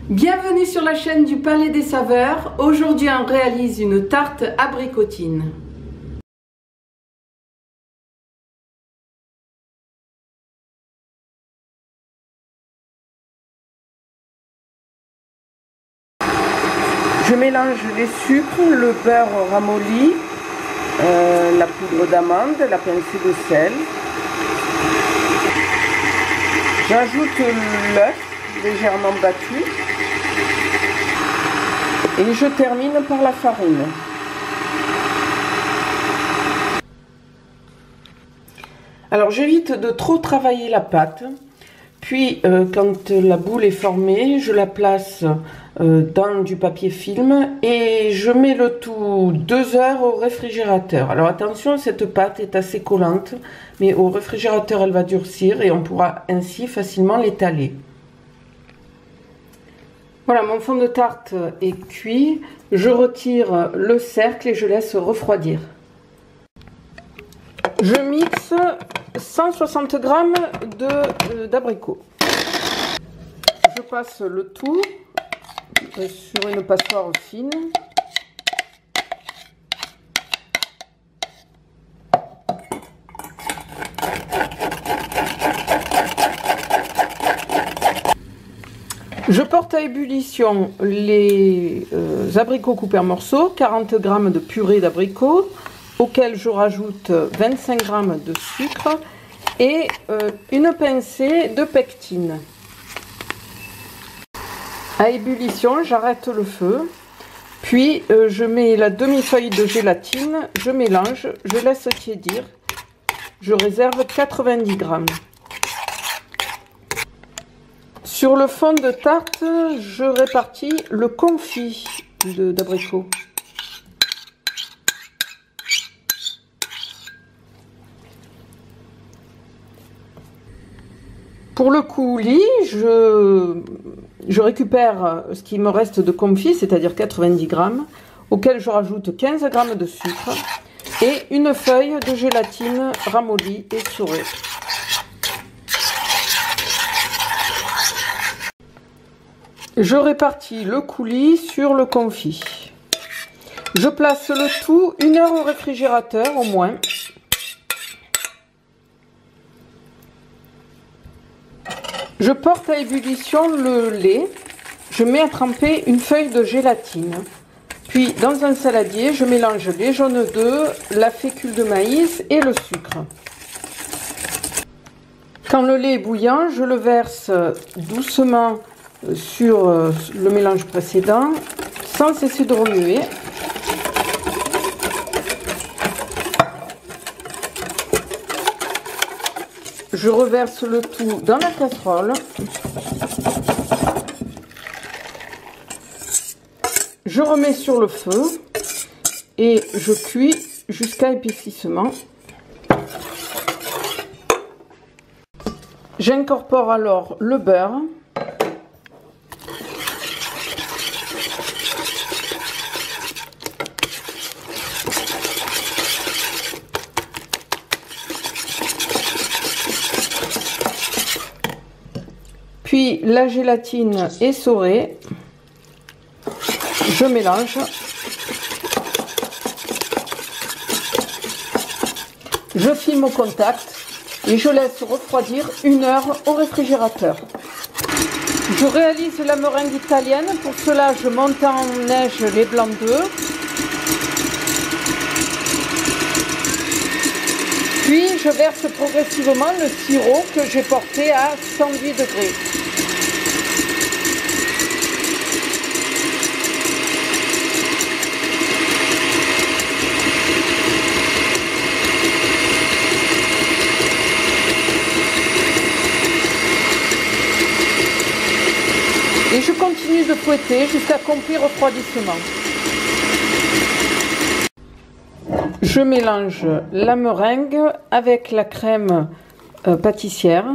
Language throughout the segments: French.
Bienvenue sur la chaîne du Palais des Saveurs. Aujourd'hui, on réalise une tarte abricotine. Je mélange les sucres, le beurre ramolli, la poudre d'amande, la pincée de sel. J'ajoute l'œuf légèrement battu et je termine par la farine. Alors j'évite de trop travailler la pâte, puis quand la boule est formée, je la place dans du papier film et je mets le tout 2 heures au réfrigérateur. Alors attention, cette pâte est assez collante, mais au réfrigérateur elle va durcir et on pourra ainsi facilement l'étaler. Voilà, mon fond de tarte est cuit, je retire le cercle et je laisse refroidir. Je mixe 160 g d'abricots. Je passe le tout sur une passoire fine. Je porte à ébullition les abricots coupés en morceaux, 40 g de purée d'abricots, auquel je rajoute 25 g de sucre et une pincée de pectine. À ébullition, j'arrête le feu, puis je mets la demi-feuille de gélatine, je mélange, je laisse tiédir, je réserve 90 g. Sur le fond de tarte, je répartis le confit d'abricot. Pour le coulis, je récupère ce qui me reste de confit, c'est-à-dire 90 g, auquel je rajoute 15 g de sucre et une feuille de gélatine ramollie et essorée. Je répartis le coulis sur le confit. Je place le tout 1 heure au réfrigérateur au moins. Je porte à ébullition le lait. Je mets à tremper une feuille de gélatine. Puis dans un saladier, je mélange les jaunes d'œufs, la fécule de maïs et le sucre. Quand le lait est bouillant, je le verse doucement sur le mélange précédent sans cesser de remuer. Je reverse le tout dans la casserole. Je remets sur le feu et je cuis jusqu'à épaississement. J'incorpore alors le beurre. Puis la gélatine essorée, je mélange. Je filme au contact et je laisse refroidir 1 heure au réfrigérateur. Je réalise la meringue italienne. Pour cela, je monte en neige les blancs d'œufs. Puis je verse progressivement le sirop que j'ai porté à 110 degrés. Et je continue de fouetter jusqu'à complet refroidissement. Je mélange la meringue avec la crème pâtissière.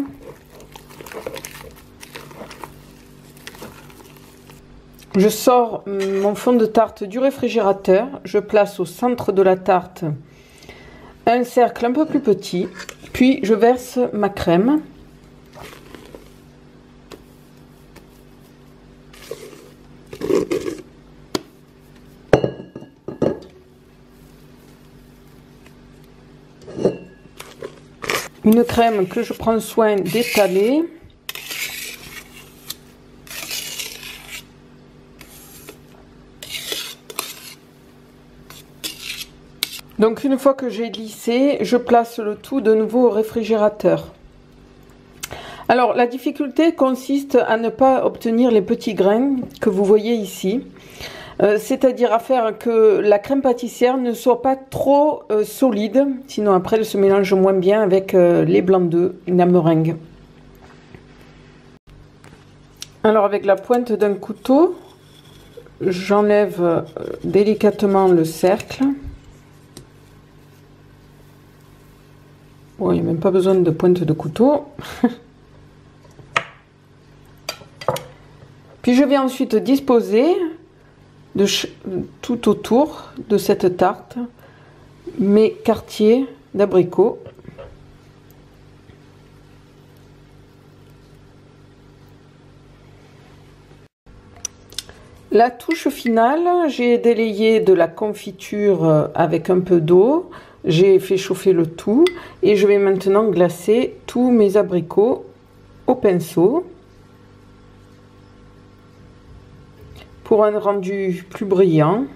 Je sors mon fond de tarte du réfrigérateur. Je place au centre de la tarte un cercle un peu plus petit. Puis je verse ma crème. Une crème que je prends soin d'étaler. Donc une fois que j'ai lissé, je place le tout de nouveau au réfrigérateur. Alors la difficulté consiste à ne pas obtenir les petits grains que vous voyez ici. C'est-à-dire à faire que la crème pâtissière ne soit pas trop solide, sinon après elle se mélange moins bien avec les blancs d'œufs, la meringue. Alors avec la pointe d'un couteau, j'enlève délicatement le cercle. Bon, il n'y a même pas besoin de pointe de couteau. Puis je vais ensuite disposer tout autour de cette tarte mes quartiers d'abricots. La touche finale, j'ai délayé de la confiture avec un peu d'eau. J'ai fait chauffer le tout et je vais maintenant glacer tous mes abricots au pinceau pour un rendu plus brillant.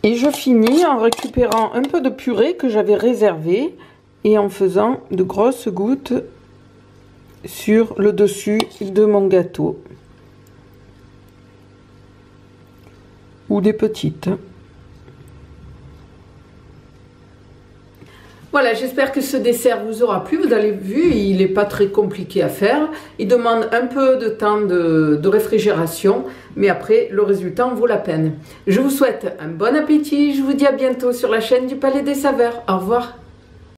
Et je finis en récupérant un peu de purée que j'avais réservée et en faisant de grosses gouttes sur le dessus de mon gâteau. Ou des petites. Voilà, j'espère que ce dessert vous aura plu. Vous avez vu, il n'est pas très compliqué à faire. Il demande un peu de temps de réfrigération, mais après, le résultat en vaut la peine. Je vous souhaite un bon appétit. Je vous dis à bientôt sur la chaîne du Palais des Saveurs. Au revoir.